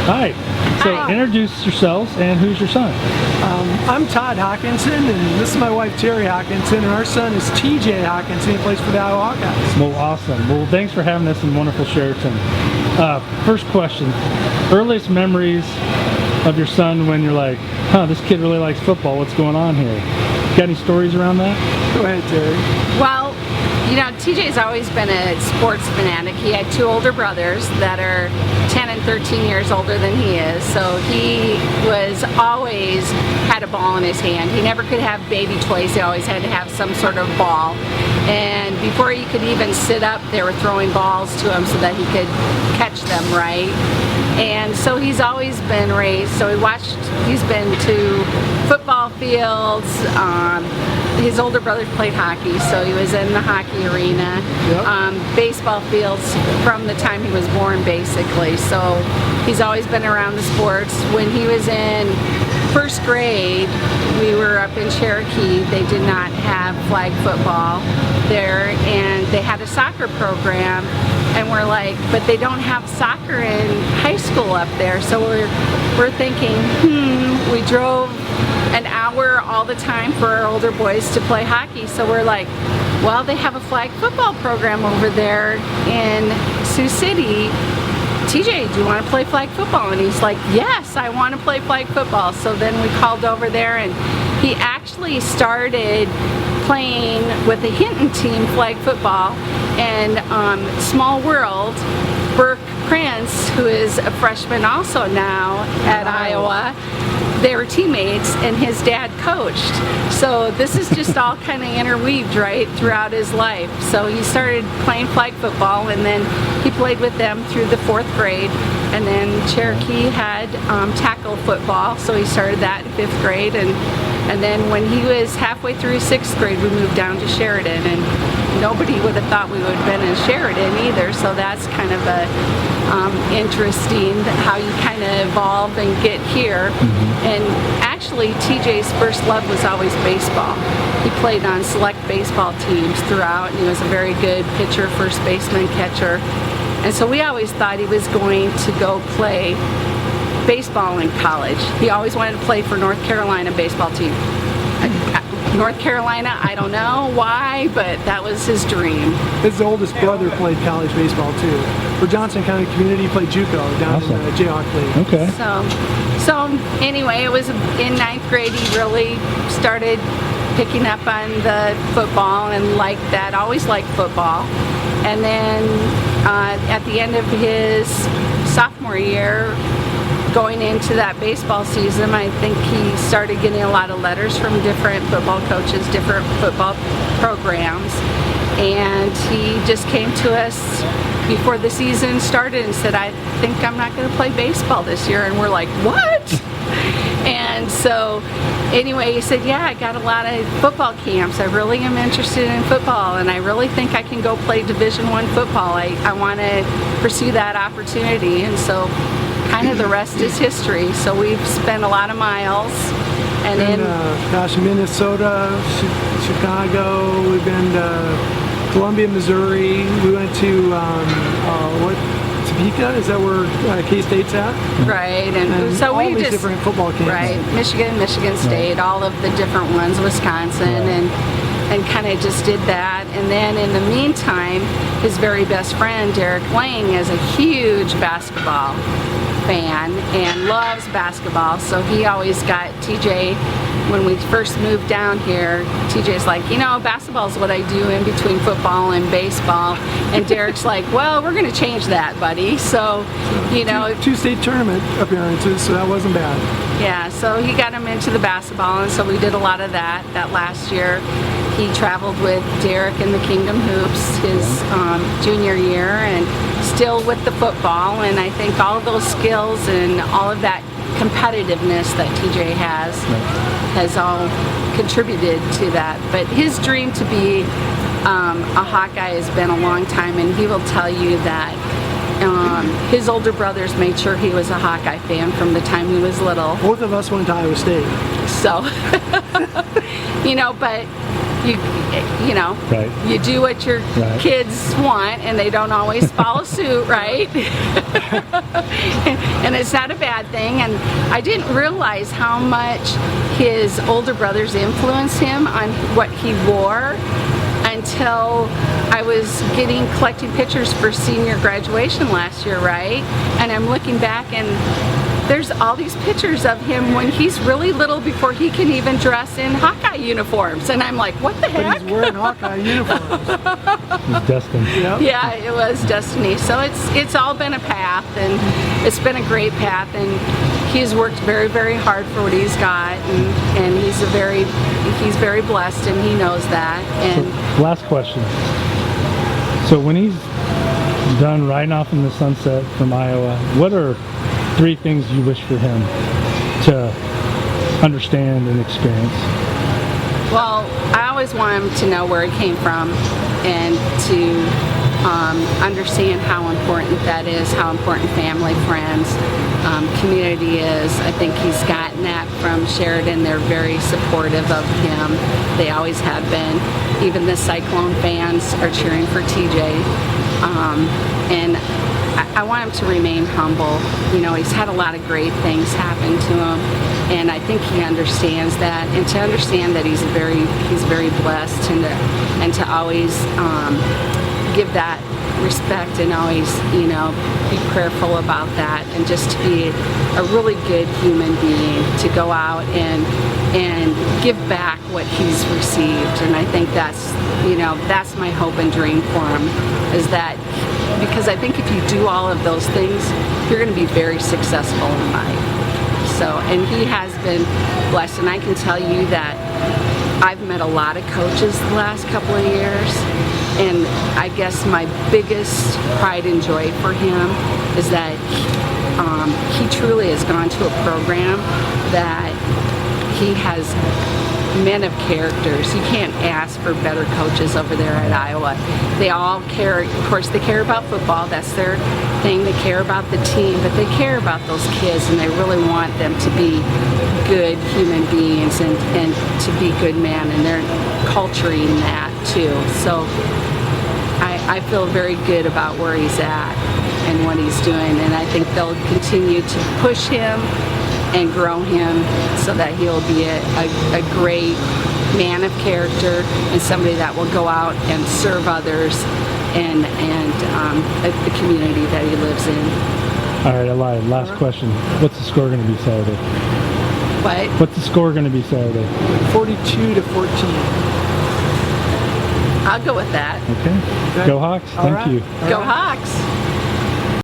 Hi. So Hi. introduce yourselves and who's your son? I'm Todd Hockenson, and this is my wife Terry Hockenson, and our son is TJ Hockenson. He plays for the Iowa Hawkeyes. Well, awesome. Well, thanks for having us in wonderful Chariton. First question, earliest memories of your son when you're like, this kid really likes football, what's going on here? Got any stories around that? Go ahead, Terry. Well, you know, TJ's always been a sports fanatic. He had two older brothers that are 10 and 13 years older than he is, so he was always had a ball in his hand. He never could have baby toys. He always had to have some sort of ball. And before he could even sit up, they were throwing balls to him so that he could catch them right. And so he's always been raised, so he's been to football fields. His older brother played hockey, so he was in the hockey arena. Yep. Baseball fields from the time he was born, basically. So he's always been around the sports. When he was in first grade, we were up in Cherokee. They did not have flag football there, and they had a soccer program. And we're like, but they don't have soccer in high school up there. So we're thinking, we drove an hour all the time for our older boys to play hockey. So we're like, well, they have a flag football program over there in Sioux City. TJ, do you want to play flag football? And he's like, yes, I want to play flag football. So then we called over there, and he actually started playing with the Hinton team flag football. And Small World, Burke Prince, who is a freshman also now at Iowa, they were teammates, and his dad coached. So this is just all kind of interweaved right throughout his life. So he started playing flag football, and then he played with them through the 4th grade. And then Cherokee had tackle football, so he started that in 5th grade. And then when he was halfway through 6th grade, we moved down to Chariton, and nobody would have thought we would have been in Chariton either. So that's kind of a interesting how you kind of evolve and get here. And actually, TJ's first love was always baseball. He played on select baseball teams throughout, and he was a very good pitcher, first baseman, catcher. And so we always thought he was going to go play baseball in college. He always wanted to play for North Carolina baseball team. North Carolina, I don't know why, but that was his dream. His oldest brother played college baseball too. For Johnson County Community, he played JUCO down in the Jayhawk League. Okay. So anyway, it was in 9th grade he really started picking up on the football and liked that, always liked football. And then at the end of his sophomore year, going into that baseball season, I think he started getting a lot of letters from different football coaches, different football programs, and he just came to us before the season started and said, I think I'm not going to play baseball this year. And we're like, what? And so anyway, he said, yeah, I got a lot of football camps. I really am interested in football, and I really think I can go play Division I football. I want to pursue that opportunity. And so kind of the rest is history. So we've spent a lot of miles. And in Minnesota, Chicago, we've been to Columbia, Missouri. We went to Topeka, is that where K-State's at? Right, and so all we these just different football camps. Right, Michigan State, all of the different ones, Wisconsin, and kind of just did that. And then in the meantime, his very best friend, Derek Lang, is a huge basketball fan and loves basketball, so he always got TJ. When we first moved down here, TJ's like, you know, basketball's what I do in between football and baseball. And Derek's like, well, we're going to change that, buddy. So, you know. Two state tournament appearances, so that wasn't bad. Yeah, so he got him into the basketball, and so we did a lot of that last year. He traveled with Derek in the Kingdom Hoops his junior year, and still with the football. And I think all of those skills and all of that competitiveness that TJ has all contributed to that. But his dream to be a Hawkeye has been a long time, and he will tell you that his older brothers made sure he was a Hawkeye fan from the time he was little. Both of us went to Iowa State. So, you know, but you know, Right. you do what your Right. kids want, and they don't always follow suit, right? And it's not a bad thing. And I didn't realize how much his older brothers influenced him on what he wore until I was collecting pictures for senior graduation last year, right? And I'm looking back, and there's all these pictures of him when he's really little, before he can even dress in Hawkeye uniforms. And I'm like, what the But heck? he's wearing Hawkeye uniforms. It's destined. Yep. Yeah, it was destiny. So it's all been a path, and it's been a great path, and he's worked very, very hard for what he's got, and he's very blessed, and he knows that. And Last question. So when he's done riding off in the sunset from Iowa, what are 3 things you wish for him to understand and experience? well, I always want him to know where he came from, and to understand how important that is, how important family, friends, community is. I think he's gotten that from Chariton. They're very supportive of him. They always have been. Even the Cyclone fans are cheering for TJ. And I want him to remain humble. You know, he's had a lot of great things happen to him, and I think he understands that. And to understand that he's very blessed, and to always give that respect, and always, you know, be prayerful about that, and just to be a really good human being, to go out and give back what he's received. And I think that's, you know, that's my hope and dream for him, is that, because I think if you do all of those things, you're going to be very successful in life. So, and he has been blessed, and I can tell you that I've met a lot of coaches the last couple of years, and I guess my biggest pride and joy for him is that he truly has gone to a program that he has men of characters. You can't ask for better coaches over there at Iowa. They all care, of course they care about football, that's their thing, they care about the team, but they care about those kids, and they really want them to be good human beings, and to be good men, and they're culturing that too. So I feel very good about where he's at and what he's doing, and I think they'll continue to push him and grow him so that he'll be a great man of character, and somebody that will go out and serve others, and the community that he lives in. All right, I lied. Last question. What's the score going to be Saturday? But What's the score going to be Saturday? 42-14. I'll go with that. Okay. Go Hawks. All Thank right. you. All Go right. Hawks!